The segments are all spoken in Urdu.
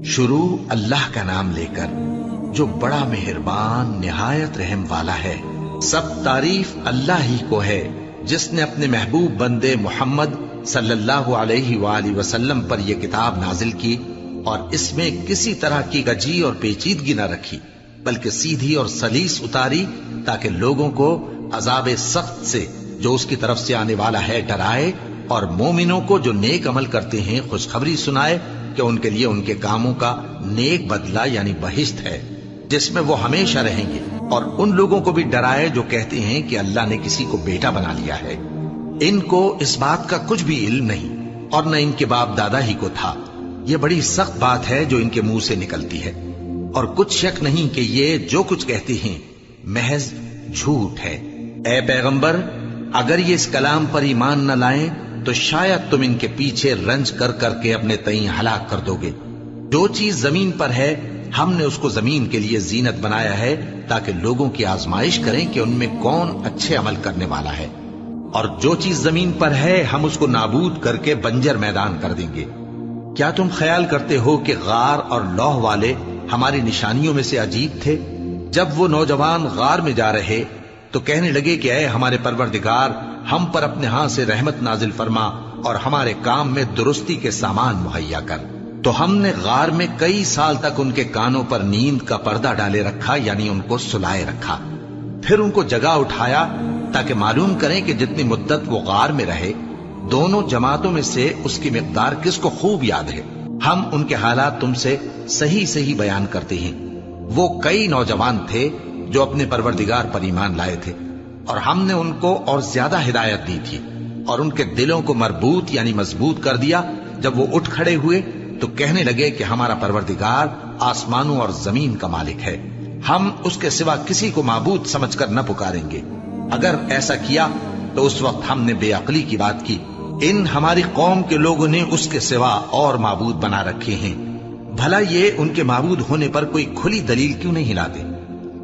شروع اللہ کا نام لے کر جو بڑا مہربان نہایت رحم والا ہے۔ سب تعریف اللہ ہی کو ہے جس نے اپنے محبوب بندے محمد صلی اللہ علیہ وآلہ وسلم پر یہ کتاب نازل کی اور اس میں کسی طرح کی گجی اور پیچیدگی نہ رکھی، بلکہ سیدھی اور سلیس اتاری تاکہ لوگوں کو عذاب سخت سے جو اس کی طرف سے آنے والا ہے ڈرائے، اور مومنوں کو جو نیک عمل کرتے ہیں خوشخبری سنائے کہ ان کے لیے ان کے کاموں کا نیک بدلہ یعنی بہشت ہے جس میں وہ ہمیشہ رہیں گے، اور ان لوگوں کو بھی ڈرائے جو کہتے ہیں کہ اللہ نے کسی کو بیٹا بنا لیا ہے۔ ان کو اس بات کا کچھ بھی علم نہیں اور نہ ان کے باپ دادا ہی کو تھا۔ یہ بڑی سخت بات ہے جو ان کے منہ سے نکلتی ہے، اور کچھ شک نہیں کہ یہ جو کچھ کہتے ہیں محض جھوٹ ہے۔ اے پیغمبر، اگر یہ اس کلام پر ایمان نہ لائیں تو شاید تم ان کے پیچھے رنج کر کر کے اپنے تئیں ہلاک کر دو گے۔ جو چیز زمین پر ہے ہم نے اس کو زمین کے لیے زینت بنایا ہے تاکہ لوگوں کی آزمائش کریں کہ ان میں کون اچھے عمل کرنے والا ہے، اور جو چیز زمین پر ہے ہم اس کو نابود کر کے بنجر میدان کر دیں گے۔ کیا تم خیال کرتے ہو کہ غار اور لوح والے ہماری نشانیوں میں سے عجیب تھے؟ جب وہ نوجوان غار میں جا رہے تو کہنے لگے کہ اے ہمارے پروردگار، ہم پر اپنے ہاں سے رحمت نازل فرما اور ہمارے کام میں درستی کے سامان مہیا کر۔ تو ہم نے غار میں کئی سال تک ان کے کانوں پر نیند کا پردہ ڈالے رکھا، یعنی ان کو سلائے رکھا، پھر ان کو جگا اٹھایا تاکہ معلوم کریں کہ جتنی مدت وہ غار میں رہے دونوں جماعتوں میں سے اس کی مقدار کس کو خوب یاد ہے۔ ہم ان کے حالات تم سے صحیح صحیح بیان کرتے ہیں۔ وہ کئی نوجوان تھے جو اپنے پروردگار پر ایمان لائے تھے، اور ہم نے ان کو اور زیادہ ہدایت دی تھی، اور ان کے دلوں کو مربوط یعنی مضبوط کر دیا۔ جب وہ اٹھ کھڑے ہوئے تو کہنے لگے کہ ہمارا پروردگار آسمانوں اور زمین کا مالک ہے، ہم اس کے سوا کسی کو معبود سمجھ کر نہ پکاریں گے۔ اگر ایسا کیا تو اس وقت ہم نے بے عقلی کی بات کی۔ ان ہماری قوم کے لوگوں نے اس کے سوا اور معبود بنا رکھے ہیں، بھلا یہ ان کے معبود ہونے پر کوئی کھلی دلیل کیوں نہیں لاتے؟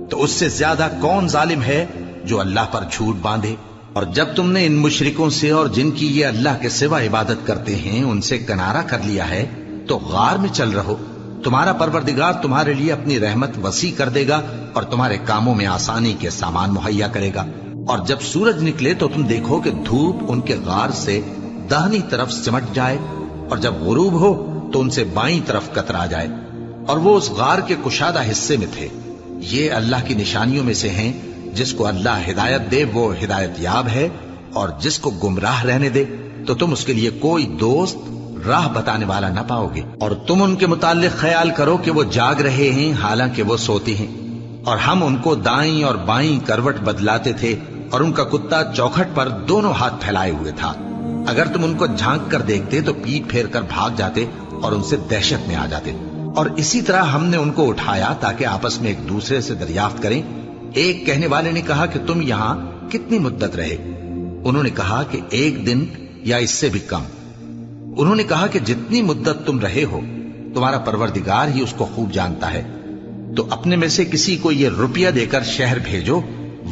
تو اس سے زیادہ کون ظالم ہے جو اللہ پر جھوٹ باندھے؟ اور جب تم نے ان مشرکوں سے اور جن کی یہ اللہ کے سوا عبادت کرتے ہیں ان سے کنارہ کر لیا ہے تو غار میں چل رہو، تمہارا پروردگار تمہارے لیے اپنی رحمت وسیع کر دے گا اور تمہارے کاموں میں آسانی کے سامان مہیا کرے گا۔ اور جب سورج نکلے تو تم دیکھو کہ دھوپ ان کے غار سے داہنی طرف سمٹ جائے، اور جب غروب ہو تو ان سے بائیں طرف کترا جائے، اور وہ اس غار کے کشادہ حصے میں تھے۔ یہ اللہ کی نشانیوں میں سے ہیں، جس کو اللہ ہدایت دے وہ ہدایت یاب ہے، اور جس کو گمراہ رہنے دے تو تم اس کے لیے کوئی دوست راہ بتانے والا نہ پاؤ گے۔ اور تم ان کے متعلق خیال کرو کہ وہ جاگ رہے ہیں حالانکہ وہ سوتے ہیں، اور ہم ان کو دائیں اور بائیں کروٹ بدلاتے تھے، اور ان کا کتا چوکھٹ پر دونوں ہاتھ پھیلائے ہوئے تھا۔ اگر تم ان کو جھانک کر دیکھتے تو پیٹ پھیر کر بھاگ جاتے اور ان سے دہشت میں آ جاتے۔ اور اسی طرح ہم نے ان کو اٹھایا تاکہ آپس میں ایک دوسرے سے دریافت کریں۔ ایک کہنے والے نے کہا کہ تم یہاں کتنی مدت رہے؟ انہوں نے کہا کہ 1 دن یا اس سے بھی کم۔ انہوں نے کہا کہ جتنی مدت تم رہے ہو تمہارا پروردگار ہی اس کو خوب جانتا ہے، تو اپنے میں سے کسی کو یہ روپیہ دے کر شہر بھیجو،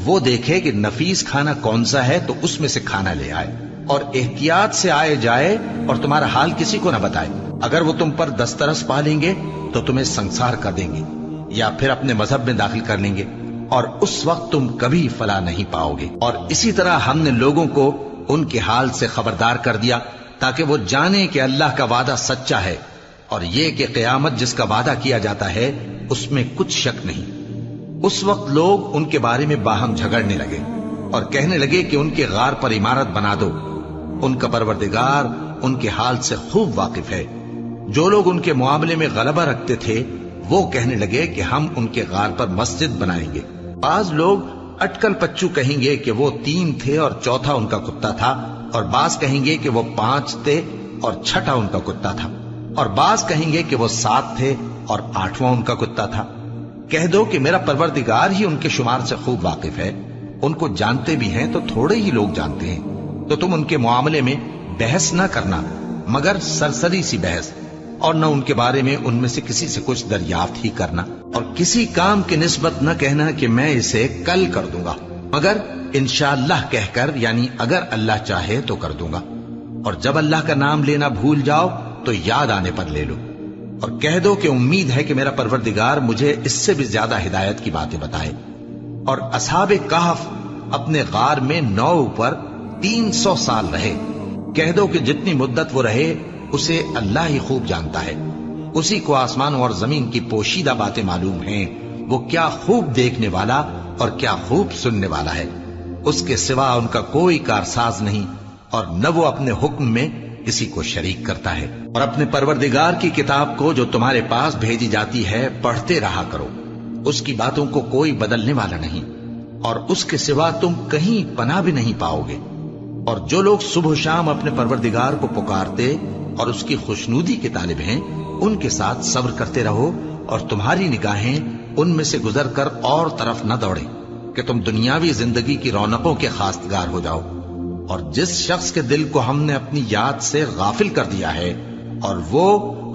وہ دیکھے کہ نفیس کھانا کون سا ہے تو اس میں سے کھانا لے آئے، اور احتیاط سے آئے جائے اور تمہارا حال کسی کو نہ بتائے۔ اگر وہ تم پر دسترس پا لیں گے تو تمہیں سنسار کر دیں گے یا پھر اپنے مذہب میں داخل کر لیں گے، اور اس وقت تم کبھی فلاح نہیں پاؤ گے۔ اور اسی طرح ہم نے لوگوں کو ان کے حال سے خبردار کر دیا تاکہ وہ جانیں کہ اللہ کا وعدہ سچا ہے، اور یہ کہ قیامت جس کا وعدہ کیا جاتا ہے اس میں کچھ شک نہیں۔ اس وقت لوگ ان کے بارے میں باہم جھگڑنے لگے اور کہنے لگے کہ ان کے غار پر عمارت بنا دو۔ ان کا پروردگار ان کے حال سے خوب واقف ہے۔ جو لوگ ان کے معاملے میں غلبہ رکھتے تھے وہ کہنے لگے کہ ہم ان کے غار پر مسجد بنائیں گے۔ بعض لوگ اٹکل پچو کہیں گے کہ وہ 3 تھے اور چوتھا ان کا کتا تھا، اور بعض کہیں گے کہ وہ 5 تھے اور چھٹا ان کا کتا تھا، اور بعض کہیں گے کہ وہ 7 تھے اور 8واں ان کا کتا تھا۔ کہہ دو کہ میرا پروردگار ہی ان کے شمار سے خوب واقف ہے، ان کو جانتے بھی ہیں تو تھوڑے ہی لوگ جانتے ہیں۔ تو تم ان کے معاملے میں بحث نہ کرنا مگر سرسری سی بحث، اور نہ ان کے بارے میں ان میں سے کسی سے کچھ دریافت ہی کرنا، اور کسی کام کی نسبت نہ کہنا کہ میں اسے کل کر دوں گا، مگر انشاءاللہ کہہ کر یعنی اگر اللہ چاہے تو کر دوں گا، اور جب اللہ کا نام لینا بھول جاؤ تو یاد آنے پر لے لو۔ اور کہہ دو کہ امید ہے کہ میرا پروردگار مجھے اس سے بھی زیادہ ہدایت کی باتیں بتائے۔ اور اصحاب کہف اپنے غار میں 9 اوپر 300 سال رہے۔ کہہ دو کہ جتنی مدت وہ رہے اسے اللہ ہی خوب جانتا ہے، اسی کو آسمانوں اور زمین کی پوشیدہ باتیں معلوم ہیں، وہ کیا خوب دیکھنے والا اور کیا خوب سننے والا ہے۔ اس کے سوا ان کا کوئی کارساز نہیں، اور نہ وہ اپنے حکم میں کسی کو شریک کرتا ہے۔ اور اپنے پروردگار کی کتاب کو جو تمہارے پاس بھیجی جاتی ہے پڑھتے رہا کرو، اس کی باتوں کو کوئی بدلنے والا نہیں، اور اس کے سوا تم کہیں پناہ بھی نہیں پاؤ گے۔ اور جو لوگ صبح و شام اپنے پروردگار کو پکارتے اور اس کی خوشنودی کے طالب ہیں، ان کے ساتھ صبر کرتے رہو، اور تمہاری نگاہیں ان میں سے گزر کر اور طرف نہ دوڑے کہ تم دنیاوی زندگی کی رونقوں کے خواستگار ہو جاؤ۔ اور جس شخص کے دل کو ہم نے اپنی یاد سے غافل کر دیا ہے اور وہ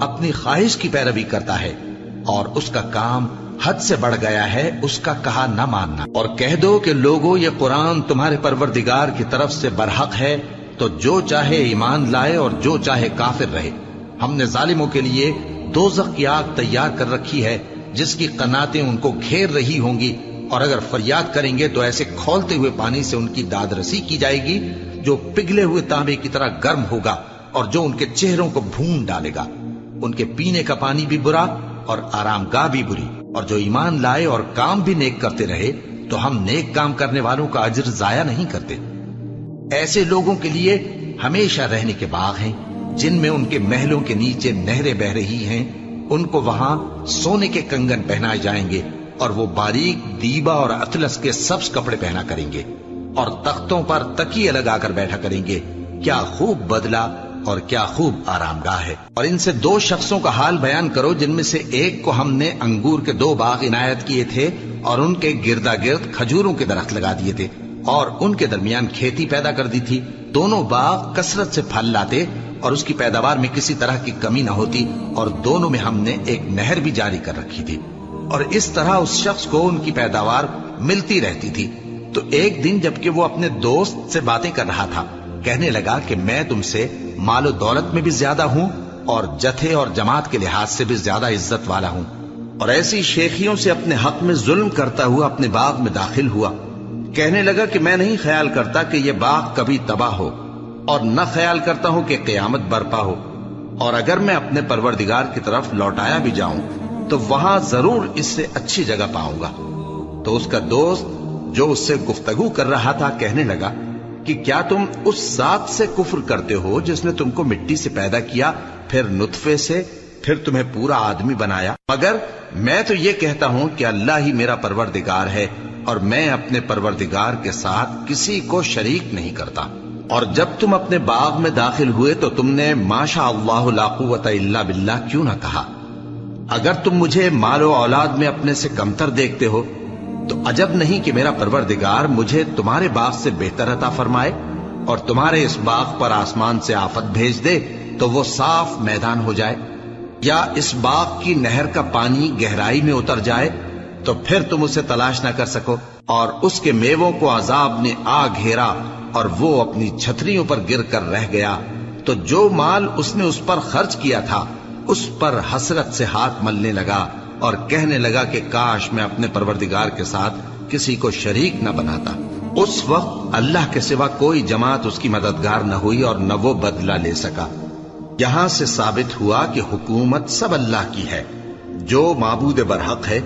اپنی خواہش کی پیروی کرتا ہے اور اس کا کام حد سے بڑھ گیا ہے، اس کا کہا نہ ماننا۔ اور کہہ دو کہ لوگو یہ قرآن تمہارے پروردگار کی طرف سے برحق ہے، تو جو چاہے ایمان لائے اور جو چاہے کافر رہے۔ ہم نے ظالموں کے لیے دوزخ کی آگ تیار کر رکھی ہے جس کی قناتیں ان کو گھیر رہی ہوں گی، اور اگر فریاد کریں گے تو ایسے کھولتے ہوئے پانی سے ان کی داد رسی کی جائے گی جو پگھلے ہوئے تانبے کی طرح گرم ہوگا اور جو ان کے چہروں کو بھون ڈالے گا۔ ان کے پینے کا پانی بھی برا اور آرام گاہ بھی بری۔ اور جو ایمان لائے اور کام بھی نیک کرتے رہے تو ہم نیک کام کرنے والوں کا اجر ضائع نہیں کرتے۔ ایسے لوگوں کے لیے ہمیشہ رہنے کے باغ ہیں جن میں ان کے محلوں کے نیچے نہریں بہ رہی ہیں، ان کو وہاں سونے کے کنگن پہنائے جائیں گے، اور وہ باریک دیبا اور اطلس کے سبز کپڑے پہنا کریں گے، اور تختوں پر تکیے لگا کر بیٹھا کریں گے۔ کیا خوب بدلہ اور کیا خوب آرام گاہ ہے۔ اور ان سے 2 شخصوں کا حال بیان کرو جن میں سے ایک کو ہم نے انگور کے 2 باغ عنایت کیے تھے اور ان کے گردا گرد کھجوروں کے درخت لگا دیے تھے اور ان کے درمیان کھیتی پیدا کر دی تھی۔ دونوں باغ کثرت سے پھل لاتے اور اس کی پیداوار میں کسی طرح کی کمی نہ ہوتی، اور دونوں میں ہم نے ایک نہر بھی جاری کر رکھی تھی، اور اس طرح اس شخص کو ان کی پیداوار ملتی رہتی تھی۔ تو ایک دن جبکہ وہ اپنے دوست سے باتیں کر رہا تھا، کہنے لگا کہ میں تم سے مال و دولت میں بھی زیادہ ہوں اور جتھے اور جماعت کے لحاظ سے بھی زیادہ عزت والا ہوں، اور ایسی شیخیوں سے اپنے حق میں ظلم کرتا ہوا اپنے باغ میں داخل ہوا۔ کہنے لگا کہ میں نہیں خیال کرتا کہ یہ باغ کبھی تباہ ہو، اور نہ خیال کرتا ہوں کہ قیامت برپا ہو، اور اگر میں اپنے پروردگار کی طرف لوٹایا بھی جاؤں تو وہاں ضرور اس سے اچھی جگہ پاؤں گا۔ تو اس کا دوست جو اس سے گفتگو کر رہا تھا کہنے لگا کہ کیا تم اس ذات سے کفر کرتے ہو جس نے تم کو مٹی سے پیدا کیا، پھر نطفے سے، پھر تمہیں پورا آدمی بنایا؟ مگر میں تو یہ کہتا ہوں کہ اللہ ہی میرا پروردگار ہے، اور میں اپنے پروردگار کے ساتھ کسی کو شریک نہیں کرتا۔ اور جب تم اپنے باغ میں داخل ہوئے تو تم نے ماشاء اللہ لا قوت الا باللہ کیوں نہ کہا؟ اگر تم مجھے مال و اولاد میں اپنے سے کمتر دیکھتے ہو تو عجب نہیں کہ میرا پروردگار مجھے تمہارے باغ سے بہتر عطا فرمائے، اور تمہارے اس باغ پر آسمان سے آفت بھیج دے تو وہ صاف میدان ہو جائے، یا اس باغ کی نہر کا پانی گہرائی میں اتر جائے تو پھر تم اسے تلاش نہ کر سکو، اور اس کے میووں کو عذاب نے آ گھیرا اور وہ اپنی چھتریوں پر گر کر رہ گیا، تو جو مال اس نے اس پر خرچ کیا تھا اس پر حسرت سے ہاتھ ملنے لگا اور کہنے لگا کہ کاش میں اپنے پروردگار کے ساتھ کسی کو شریک نہ بناتا۔ اس وقت اللہ کے سوا کوئی جماعت اس کی مددگار نہ ہوئی اور نہ وہ بدلہ لے سکا۔ یہاں سے ثابت ہوا کہ حکومت سب اللہ کی ہے، جو معبود برحق ہے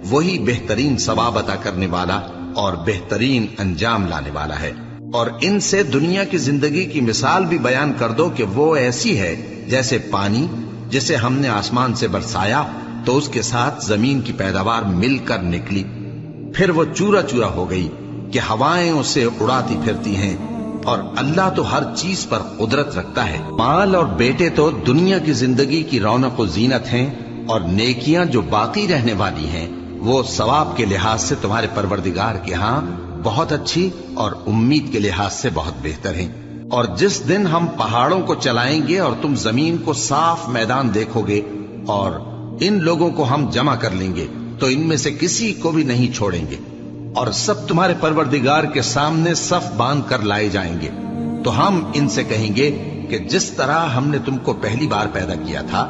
وہی بہترین ثواب عطا کرنے والا اور بہترین انجام لانے والا ہے۔ اور ان سے دنیا کی زندگی کی مثال بھی بیان کر دو کہ وہ ایسی ہے جیسے پانی جسے ہم نے آسمان سے برسایا تو اس کے ساتھ زمین کی پیداوار مل کر نکلی، پھر وہ چورا چورا ہو گئی کہ ہوائیں اسے اڑاتی پھرتی ہیں، اور اللہ تو ہر چیز پر قدرت رکھتا ہے۔ مال اور بیٹے تو دنیا کی زندگی کی رونق و زینت ہیں، اور نیکیاں جو باقی رہنے والی ہیں وہ ثواب کے لحاظ سے تمہارے پروردگار کے ہاں بہت اچھی اور امید کے لحاظ سے بہت بہتر ہیں۔ اور جس دن ہم پہاڑوں کو چلائیں گے اور تم زمین کو صاف میدان دیکھو گے، اور ان لوگوں کو ہم جمع کر لیں گے تو ان میں سے کسی کو بھی نہیں چھوڑیں گے، اور سب تمہارے پروردگار کے سامنے صف باندھ کر لائے جائیں گے، تو ہم ان سے کہیں گے کہ جس طرح ہم نے تم کو پہلی بار پیدا کیا تھا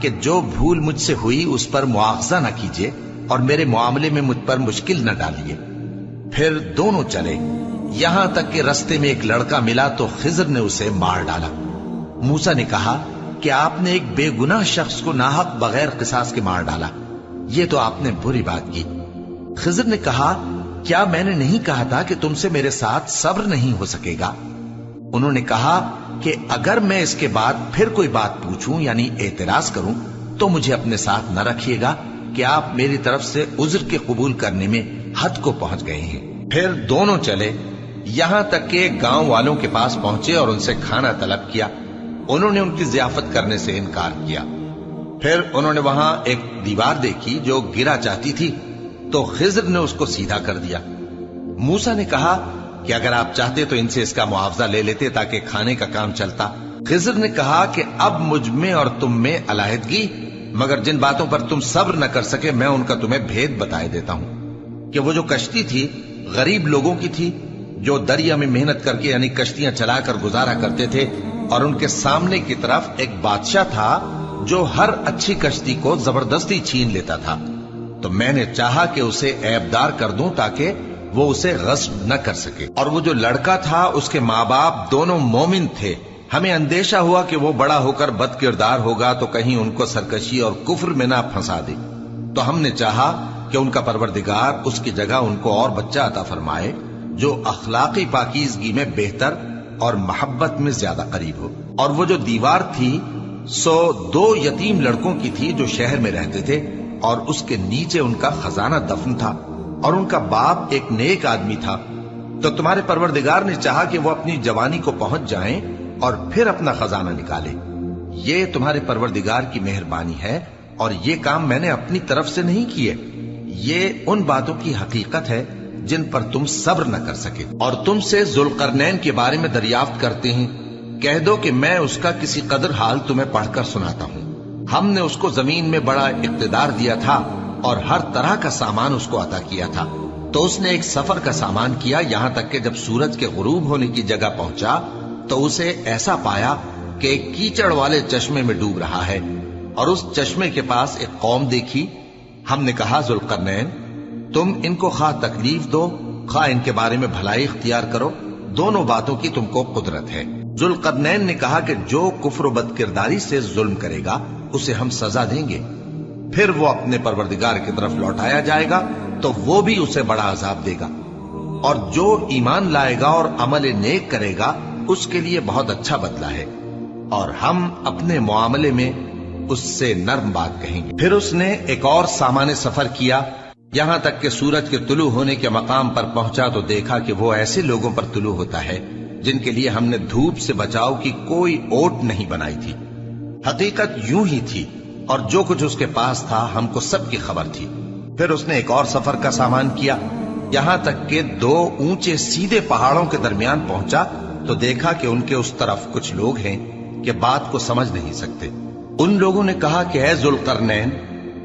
کہ جو بھول مجھ سے ہوئی اس پر مواخذہ نہ کیجیے اور میرے معاملے میں مجھ پر مشکل نہ ڈالیے۔ پھر دونوں چلے، یہاں تک کہ رستے میں ایک لڑکا ملا تو خضر نے اسے مار ڈالا۔ موسیٰ نے کہا کہ آپ نے ایک بے گناہ شخص کو ناحق بغیر قصاص کے مار ڈالا، یہ تو آپ نے بری بات کی۔ خضر نے کہا کیا میں نے نہیں کہا تھا کہ تم سے میرے ساتھ صبر نہیں ہو سکے گا؟ انہوں نے کہا کہ اگر میں اس کے بعد پھر کوئی بات پوچھوں یعنی اعتراض کروں تو مجھے اپنے ساتھ نہ رکھیے گا کہ آپ میری طرف سے عذر کے قبول کرنے میں حد کو پہنچ گئے ہیں۔ پھر دونوں چلے، یہاں تک کہ گاؤں والوں کے پاس پہنچے اور ان سے کھانا طلب کیا۔ انہوں نے ان کی ضیافت کرنے سے انکار کیا۔ پھر انہوں نے وہاں ایک دیوار دیکھی جو گرا چاہتی تھی تو خضر نے اس کو سیدھا کر دیا۔ موسیٰ نے کہا کہ اگر آپ چاہتے تو ان سے اس کا معاوضہ لے لیتے تاکہ کھانے کا کام چلتا۔ خضر نے کہا کہ اب مجھ میں اور تم میں علیحدگی، مگر جن باتوں پر تم صبر نہ کر سکے میں ان کا تمہیں بھید بتائے دیتا ہوں کہ وہ جو کشتی تھی غریب لوگوں کی تھی جو دریا میں محنت کر کے یعنی کشتیاں چلا کر گزارا کرتے تھے، اور ان کے سامنے کی طرف ایک بادشاہ تھا جو ہر اچھی کشتی کو زبردستی چھین لیتا تھا، تو میں نے چاہا کہ اسے عیبدار کر دوں تاکہ وہ اسے غصب نہ کر سکے۔ اور وہ جو لڑکا تھا اس کے ماں باپ دونوں مومن تھے، ہمیں اندیشہ ہوا کہ وہ بڑا ہو کر بد کردار ہوگا تو کہیں ان کو سرکشی اور کفر میں نہ پھنسا دے، تو ہم نے چاہا کہ ان کا پروردگار اس کی جگہ ان کو اور بچہ عطا فرمائے جو اخلاقی پاکیزگی میں بہتر اور محبت میں زیادہ قریب ہو۔ اور وہ جو دیوار تھی سو 2 یتیم لڑکوں کی تھی جو شہر میں رہتے تھے، اور اس کے نیچے ان کا خزانہ دفن تھا، اور ان کا باپ ایک نیک آدمی تھا۔ تو تمہارے پروردگار نے چاہا کہ وہ اپنی جوانی کو پہنچ جائیں اور پھر اپنا خزانہ نکالے۔ یہ تمہارے پروردگار کی مہربانی ہے، اور یہ کام میں نے اپنی طرف سے نہیں کیے، یہ ان باتوں کی حقیقت ہے جن پر تم صبر نہ کر سکے۔ اور تم سے ذوالقرنین کے بارے میں دریافت کرتے ہیں، کہہ دو کہ میں اس کا کسی قدر حال تمہیں پڑھ کر سناتا ہوں۔ ہم نے اس کو زمین میں بڑا اقتدار دیا تھا اور ہر طرح کا سامان اس کو عطا کیا تھا، تو اس نے ایک سفر کا سامان کیا، یہاں تک کہ جب سورج کے غروب ہونے کی جگہ پہنچا تو اسے ایسا پایا کہ ایک کیچڑ والے چشمے میں ڈوب رہا ہے، اور اس چشمے کے پاس ایک قوم دیکھی۔ ہم نے کہا ذوالقرنین تم ان کو خواہ تکلیف دو خواہ ان کے بارے میں بھلائی اختیار کرو، دونوں باتوں کی تم کو قدرت ہے۔ ذوالقرنین نے کہا کہ جو کفر و بد کرداری سے ظلم کرے گا اسے ہم سزا دیں گے، پھر وہ اپنے پروردگار کی طرف لوٹایا جائے گا تو وہ بھی اسے بڑا عذاب دے گا، اور جو ایمان لائے گا اور عمل نیک کرے گا اس کے لیے بہت اچھا بدلہ ہے، اور ہم اپنے معاملے میں اس سے نرم بات کہیں گے۔ پھر اس نے ایک اور سامان سفر کیا، یہاں تک کہ سورج کے طلوع ہونے کے مقام پر پہنچا تو دیکھا کہ وہ ایسے لوگوں پر طلوع ہوتا ہے جن کے لیے ہم نے دھوپ سے بچاؤ کی کوئی اوٹ نہیں بنائی تھی۔ حقیقت یوں ہی تھی، اور جو کچھ اس کے پاس تھا ہم کو سب کی خبر تھی۔ پھر اس نے ایک اور سفر کا سامان کیا، یہاں تک کہ 2 اونچے سیدھے پہاڑوں کے درمیان پہنچا تو دیکھا کہ ان کے اس طرف کچھ لوگ ہیں کہ بات کو سمجھ نہیں سکتے۔ ان لوگوں نے کہا کہ اے ذوالقرنین،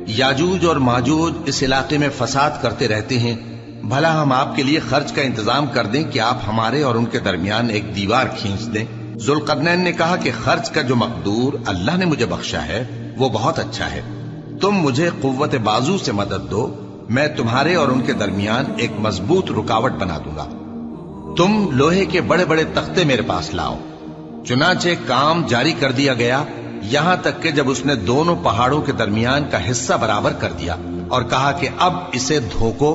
یاجوج اور ماجوج اس علاقے میں فساد کرتے رہتے ہیں، بھلا ہم آپ کے لیے خرچ کا انتظام کر دیں کہ آپ ہمارے اور ان کے درمیان ایک دیوار کھینچ دیں۔ ذوالقرنین نے کہا کہ خرچ کا جو مقدور اللہ نے مجھے بخشا ہے وہ بہت اچھا ہے، تم مجھے قوت بازو سے مدد دو، میں تمہارے اور ان کے درمیان ایک مضبوط رکاوٹ بنا دوں گا۔ تم لوہے کے بڑے بڑے تختے میرے پاس لاؤ۔ چنانچہ کام جاری کر دیا گیا، یہاں تک کہ جب اس نے دونوں پہاڑوں کے درمیان کا حصہ برابر کر دیا اور کہا کہ اب اسے دھوکو،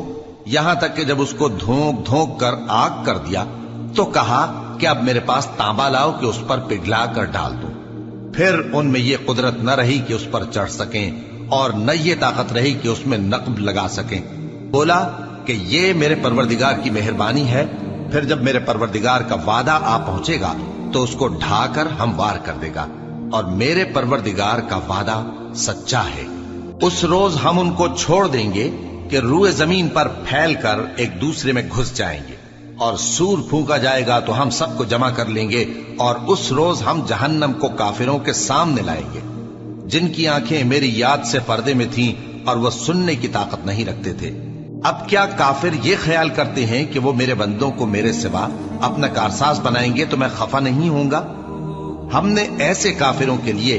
یہاں تک کہ جب اس کو دھونک دھونک کر آگ کر دیا تو کہا کہ اب میرے پاس تانبا لاؤ کہ اس پر پگھلا کر ڈال دوں۔ پھر ان میں یہ قدرت نہ رہی کہ اس پر چڑھ سکیں، اور نہ یہ طاقت رہی کہ اس میں نقب لگا سکیں۔ بولا کہ یہ میرے پروردگار کی مہربانی ہے، پھر جب میرے پروردگار کا وعدہ آ پہنچے گا تو اس کو ڈھا کر ہموار کر دے گا، اور میرے پروردگار کا وعدہ سچا ہے۔ اس روز ہم ان کو چھوڑ دیں گے کہ روئے زمین پر پھیل کر ایک دوسرے میں گھس جائیں گے، اور سور پھونکا جائے گا تو ہم سب کو جمع کر لیں گے، اور اس روز ہم جہنم کو کافروں کے سامنے لائیں گے جن کی آنکھیں میری یاد سے پردے میں تھیں اور وہ سننے کی طاقت نہیں رکھتے تھے۔ اب کیا کافر یہ خیال کرتے ہیں کہ وہ میرے بندوں کو میرے سوا اپنا کارساز بنائیں گے تو میں خفا نہیں ہوں گا؟ ہم نے ایسے کافروں کے لیے